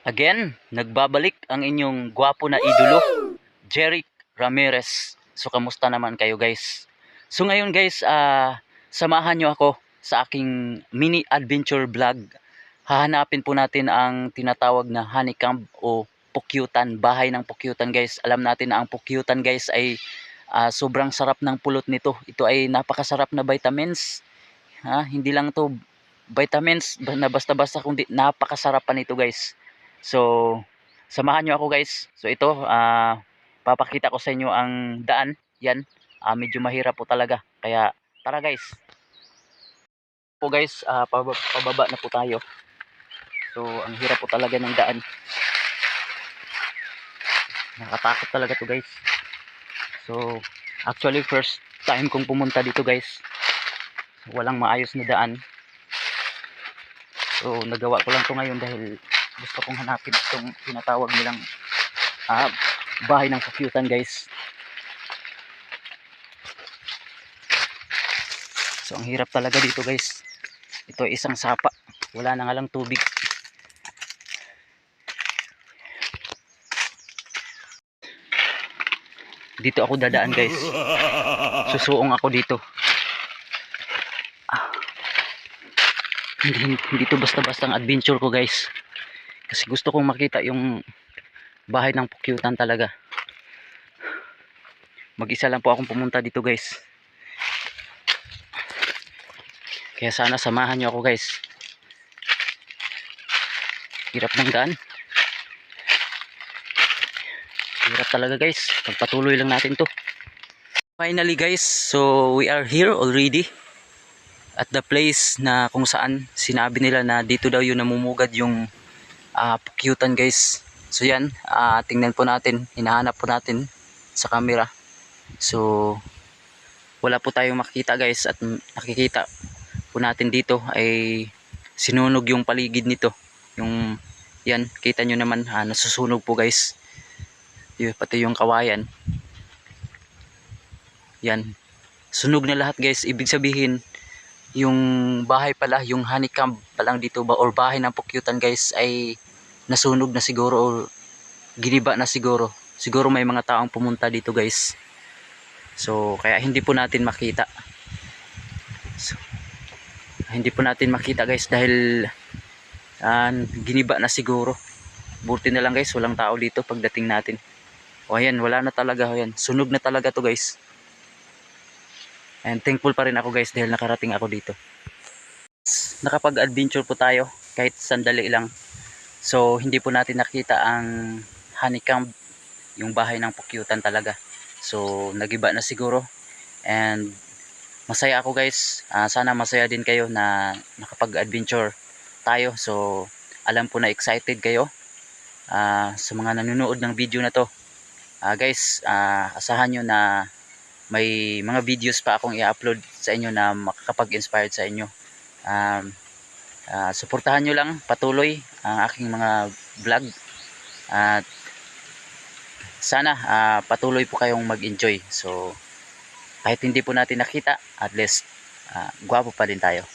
Again, nagbabalik ang inyong gwapo na idolo, Jeric Ramirez. So, kamusta naman kayo guys? So, ngayon guys, samahan nyo ako sa aking mini adventure vlog. Hahanapin po natin ang tinatawag na honeycomb o pukyutan, bahay ng pukyutan guys. Alam natin na ang pukyutan guys ay sobrang sarap ng pulot nito. Ito ay napakasarap na vitamins. Hindi lang to vitamins na basta-basta, kundi napakasarap pa nito guys. So, samahan nyo ako guys. So, ito, papakita ko sa inyo ang daan. Yan, medyo mahirap po talaga. Kaya, tara guys. Po guys, pababa na po tayo. So, ang hirap po talaga ng daan. Nakatakot talaga to guys. So, actually, first time kong pumunta dito guys. Walang maayos na daan. So, nagawa ko lang to ngayon dahil gusto kong hanapin itong tinatawag nilang bahay ng pukyutan guys. So ang hirap talaga dito guys. Ito ay isang sapa, wala na nga lang tubig. Dito ako dadaan guys. Susuong ako dito. Hindi to basta-basta ang adventure ko guys. Kasi gusto kong makita yung bahay ng pukyutan talaga. Mag-isa lang po akong pumunta dito guys. Kaya sana samahan nyo ako guys. Hirap ng daan. Hirap talaga guys. Pagpatuloy lang natin to. Finally guys, so we are here already at the place na kung saan sinabi nila na dito daw yung namumugad yung pukyutan guys. So yan, tingnan po natin, hinahanap po natin sa camera. So wala po tayong makikita guys, at nakikita po natin dito ay sinunog yung paligid nito. Yung yan, kita nyo naman, nasusunog po guys. Pati yung kawayan. Yan, sunog na lahat guys. Ibig sabihin yung bahay pala, yung honeycomb pa lang dito ba, or bahay ng pukyutan guys, ay nasunog na siguro or giniba na siguro. Siguro may mga taong pumunta dito guys. So kaya hindi po natin makita. So, hindi po natin makita guys dahil giniba na siguro. Buti na lang guys, walang tao dito pagdating natin. O ayan, wala na talaga. Ayan, sunog na talaga to guys. And thankful pa rin ako guys dahil nakarating ako dito. Nakapag-adventure po tayo kahit sandali lang. So hindi po natin nakita ang honeycomb, yung bahay ng pukyutan talaga. So nagiba na siguro. And masaya ako guys. Sana masaya din kayo na nakapag-adventure tayo. So alam ko na excited kayo sa mga nanonood ng video na to. Guys, asahan nyo na may mga videos pa akong i-upload sa inyo na makakapag-inspired sa inyo. Suportahan nyo lang patuloy ang aking mga vlog. At sana patuloy po kayong mag-enjoy. So kahit hindi po natin nakita, at least gwapo pa din tayo.